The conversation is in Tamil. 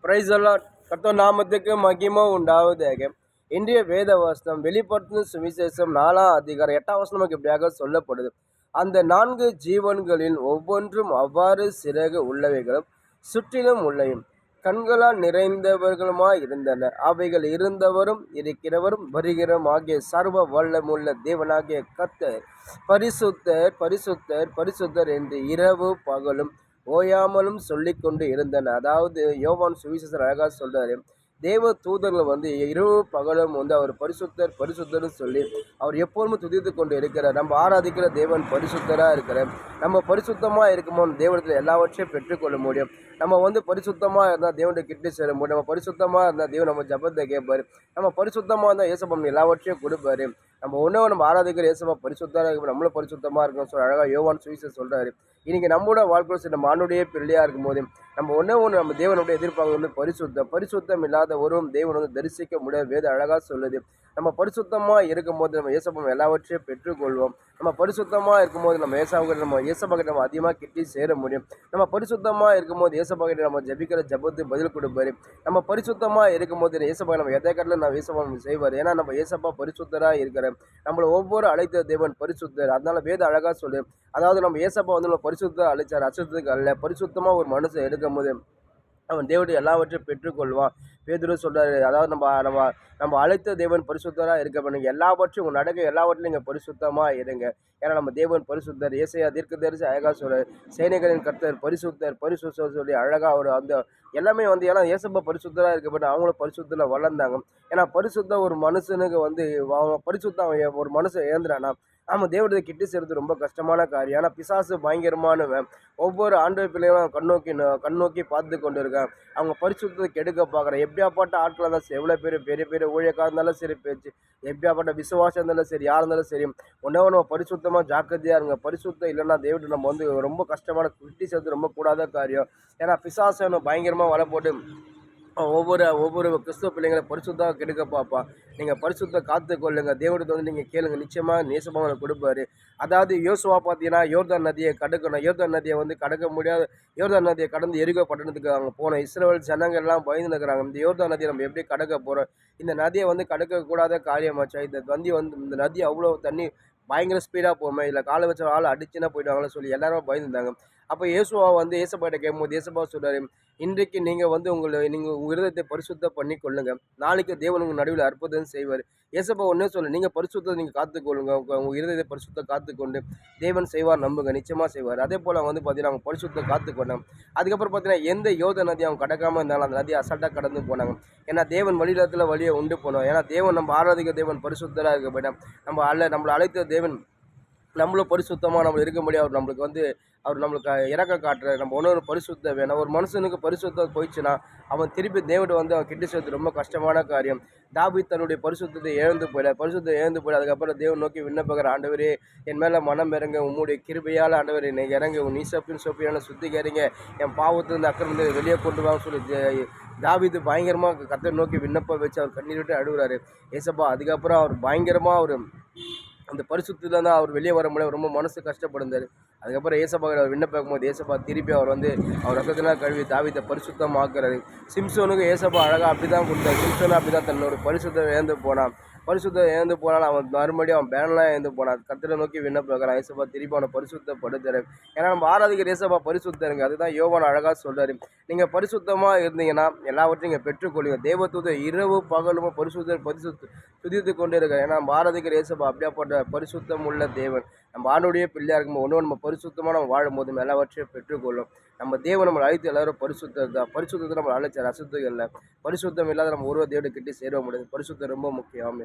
பிரைஸ் அலாட் கர்த்தர் நாமத்துக்கு மகிமை உண்டாவதாக. இன்றைய வேத வசனம் வெளிப்படுத்தும் சுவிசேஷம் 4 அதிகாரம் 8 நமக்கு இப்படியாக சொல்லப்படுது. அந்த 4 ஜீவன்களில் ஒவ்வொன்றும் அவ்வாறு சிறகு உள்ளவைகளும் சுற்றிலும் உள்ளையும் கண்களால் நிறைந்தவர்களுமாய் இருந்தன. அவைகள் இருந்தவரும் இருக்கிறவரும் வருகிறவரும் ஆகிய சர்வ வல்லமுள்ள தேவனாகிய கர்த்தர் பரிசுத்தர் பரிசுத்தர் பரிசுத்தர் என்று இரவு பகலும் ஓயாமலும் சொல்லி கொண்டு இருந்தன. அதாவது யோவான் சுவிசேஷர் அழகாக சொல்றாரு, தேவ தூதர்கள் இரவு பகலும் அவர் பரிசுத்தர் பரிசுத்தர்னு சொல்லி அவர் எப்போதுமே துதித்து கொண்டு இருக்கிறார். நம்ம ஆராதிக்கிற தேவன் பரிசுத்தராக இருக்கிறார். நம்ம பரிசுத்தமாக இருக்கும்போது தேவனத்தில் எல்லாவற்றையும் பெற்றுக்கொள்ள முடியும். நம்ம பரிசுத்தமாக இருந்தால் தேவனுடைய கிட்ட சேர முடியும். நம்ம பரிசுத்தமாக இருந்தால் தேவன் நம்ம ஜபத்தை கேட்பார். நம்ம பரிசுத்தமாக இருந்தால் ஏசப்பா எல்லாவற்றையும் கொடுப்பாரு. நம்ம ஆராதிக்கிற ஏசப்பா பரிசுத்தராக இருக்கும், நம்மளும் பரிசுத்தமாக இருக்கணும் சொல்லி அழகாக யோவான் சுவிசேஷர் சொல்கிறாரு. இன்றைக்கி நம்மளோட வாழ்க்கை நம்ம ஆணுடைய பிள்ளையாக இருக்கும்போது நம்ம நம்ம தேவனுடைய எதிர்பார்க்க பரிசுத்தம் இல்லாத ஒருவரும் தேவன் தரிசிக்க முடியாது. வேத அழகாக சொல்லுது. நம்ம பரிசுத்தமாக இருக்கும்போது நம்ம ஏசப்பா எல்லாவற்றையும் பெற்றுக்கொள்வோம். நம்ம பரிசுத்தமாக இருக்கும்போது நம்ம ஏசப்பாக்கிட்ட நம்ம அதிகமாக கிட்டி சேர முடியும். நம்ம பரிசுத்தமாக இருக்கும்போது ஏசப்பாக்கிட்ட நம்ம ஜபிக்கிற ஜபத்துக்கு பதில் கொடுப்பாரு. நம்ம பரிசுத்தமாக இருக்கும்போது ஏசப்பா நம்ம எதை கடல நம்ம ஏசப்பா செய்வார். ஏன்னா நம்ம ஏசப்பா பரிசுத்தராக இருக்கிற நம்மளை ஒவ்வொரு அழைத்த தேவன் பரிசுத்தர். அதனால வேத அழகாக சொல்லு. அதாவது நம்ம ஏசப்பா நம்ம பரிசுத்தம் அழைச்சார், அசுத்தத்துக்கு அல்ல. பரிசுத்தமாக ஒரு மனுஷன் எடுக்கும் போது அவன் தேவனுடைய எல்லாவற்றையும் பெற்றுக்கொள்வான். பேதுரு சொல்கிறாரு, அதாவது நம்ம நம்ம நம்ம அழைத்த தேவன் பரிசுத்தராக இருக்க பண்ணுங்க. எல்லாவற்றையும் உங்கள் நடக்க எல்லாவற்றிலும் நீங்கள் பரிசுத்தமாக இருங்க. ஏன்னா நம்ம தேவன் பரிசுத்தர். ஏசையா தீர்க்கதரிசி அழகாக சொல்கிறார், சேனைகளின் கர்த்தர் பரிசுத்தர் பரிசுத்தர் சொல்லி அழகாக ஒரு அந்த எல்லாமே ஏன்னா ஏசப்பா பரிசுத்தராக இருக்கப்பட்டு அவங்களும் பரிசுத்தில் வளர்ந்தாங்க. ஏன்னா பரிசுத்தம் ஒரு மனுஷனுக்கு அவன் பரிசுத்தம் ஒரு மனுஷன் ஏந்திரானா ஆமாம் தேவனுடைய கிட்ட சேர்றது ரொம்ப கஷ்டமான காரியம். ஆனால் பிசாசு பயங்கரமானவன். ஒவ்வொரு ஆண்டு பிள்ளைகளும் கண்ணோக்கி பார்த்து கொண்டு இருக்கான். அவங்க பரிசுத்தத்தை கெடுக்க பார்க்குறேன். எப்படியாப்பட்ட ஆட்களாக இருந்தாலும் சரி, எவ்வளோ பெரிய பெரிய ஊழியக்காக இருந்தாலும் சரி, பேச்சு எப்படியாப்பட்ட விசுவாசம் இருந்தாலும் சரி, யார் இருந்தாலும் சரி, நம்ம பரிசுத்தமாக ஜாக்கிரதையாக இருங்க. பரிசுத்தம் இல்லைன்னா தேவட்டு நம்ம ரொம்ப கஷ்டமான கிட்டி சேர்த்து ரொம்ப கூடாத காரியம். ஏன்னா பிசாசு பயங்கரமாக வலை போட்டு ஒவ்வொரு கிறிஸ்துவ பிள்ளைங்களை பரிசுத்தாக கெடுக்க பார்ப்பான். நீங்கள் பரிசுத்த காத்து கொள்ளுங்க. தேவனுக்கு நீங்கள் கேளுங்க, நிச்சயமாக நேசமாக கொடுப்பாரு. அதாவது யோசுவா பார்த்தீங்கன்னா யோர்தான் நதியை கடக்கணும். யோர்தான் நதியை கடக்க முடியாது. யோர்தான் நதியை கடந்து எரிகோ பட்டணத்துக்கு அவங்க போனோம். இஸ்ரவேல் ஜனங்கள் எல்லாம் பயந்து நிற்கிறாங்க. இந்த யோர்தான் நதியை நம்ம எப்படி கடக்க போகிறோம்? இந்த நதியை கடக்கக்கூடாத காரியமாச்சா? இந்த நதி அவ்வளோ தண்ணி பயங்கர ஸ்பீடாக போகுமே, இதில் காலை வச்ச ஆள் அடிச்சுன்னா போயிடுவாங்கன்னு சொல்லி எல்லாரும் பயந்துருந்தாங்க. அப்போ ஏசுவா ஏசப்பாட்ட கேட்கும்போது ஏசப்பா சொல்கிறாரு, இன்றைக்கு நீங்கள் நீங்கள் உங்கள் இருதயத்தை பரிசுத்தம் பண்ணி கொள்ளுங்க. நாளைக்கு தேவன் உங்கள் நடுவில் அற்புதம் செய்வார். ஏசப்பா ஒன்றே சொல்லு, நீங்கள் பரிசுத்தத்தை நீங்கள் காத்துக்கொள்ளுங்க. உங்கள் இருதயத்தை பரிசுத்தம் காத்துக்கொண்டு தேவன் செய்வார், நம்புங்க, நிச்சயமாக செய்வார். அதே போல் பார்த்தீங்கன்னா அவங்க பரிசுத்தம் காத்துக்கொண்டாங்க. அதுக்கப்புறம் பார்த்தீங்கன்னா எந்த யோத நதி அவங்க கடக்காமல் இருந்தாலும் அந்த நதியை அசால்ட்டாக கடந்து போனாங்க. ஏன்னா தேவன் வழியிடத்தில் வழியை உண்டு போனோம். ஏன்னா தேவன் நம்ம ஆராதிக்க தேவன் பரிசுத்தராக இருக்க போயிட்டோம். நம்மளை அழைத்த தேவன் நம்மளும் பரிசுத்தமாக நம்ம இருக்க முடியாது. அவர் நம்மளுக்கு இறக்க காட்டுறாரு. நம்ம ஒன்று பரிசுத்தம் வேணும். ஒரு மனுஷனுக்கு பரிசுத்தம் போயிடுச்சுன்னா அவன் திருப்பி தேவனை அவன் கிட்ட சேர்த்து ரொம்ப கஷ்டமான காரியம். தாவீது தன்னுடைய பரிசுத்தத்தை இழந்து போயிட அதுக்கப்புறம் தேவன் நோக்கி விண்ணப்பகிற, ஆண்டவரே என் மேலே மனம் இறங்க, உம்முடைய கிருபையால் ஆண்டவர் என்னை இறங்க, உன் நீசப்பின் சுத்திகரிங்க, என் பாவத்திலிருந்து அக்கிரமத்தை வெளியே கொண்டு வாங்க சொல்லி தாவீது பயங்கரமாக கர்த்தரை நோக்கி விண்ணப்பம் வச்சு அவர் கண்ணீர் விட்டு அழுகுறாரு. ஏசப்பா அதுக்கப்புறம் அவர் பயங்கரமாக அந்த பரிசுத்தில் தான் அவர் வெளியே வர முடியாது. ரொம்ப மனசு கஷ்டப்படுந்தார். அதுக்கப்புறம் ஏசப்பா அவர் விண்ணப்பிக்கும் போது ஏசப்பா திருப்பி அவர் அவர் ரத்தத்தினால் கழுவி தாவீதை பரிசுத்தமாக்குறாரு. சிம்சோனுக்கு ஏசப்பா அழகாக அப்படி தான் கொடுத்தார். சிம்சோனும் அப்படி தான் தன்னோட பரிசுத்தம் இழந்து போனால் அவன் மறுபடியும் அவன் பேனெலாம் இழந்து போனான். கர்த்தரை நோக்கி விண்ணப்பிக்கிறான். ஏசப்பா திருப்பி அவனை பரிசுத்தப்படுத்துறாரு. ஏன்னா நம்ம ஆராதிக்கிற ஏசப்பா பரிசுத்தருங்க. அதுதான் யோவான் அழகாக சொல்கிறாரு. நீங்கள் பரிசுத்தமாக இருந்தீங்கன்னா எல்லாவற்றையும் நீங்கள் பெற்றுக்கொள்ளுங்க. தேவதூதர் இரவு பகலும் துதித்து கொண்டே இருக்கார். ஏன்னா நம்ம ஆராதிக்கிற ஏசப்பா அப்படியாப்பட்ட பரிசுத்தம் உள்ள தேவன். நம்ம ஆணுடைய பிள்ளையாக இருக்கும்போது நம்ம பரிசுத்தமாக நம்ம வாழும்போது எல்லாவற்றையும் பெற்றுக்கொள்ளும். நம்ம தேவன் நம்மளை அழைத்து எல்லாரும் பரிசுத்தத்தை நம்ம அழைச்சார். அசுத்தம் இல்லை. பரிசுத்தம் இல்லாத நம்ம ஒருவர் தேவனை கிட்டே சேர முடியாது. பரிசுத்தம் ரொம்ப முக்கியம்.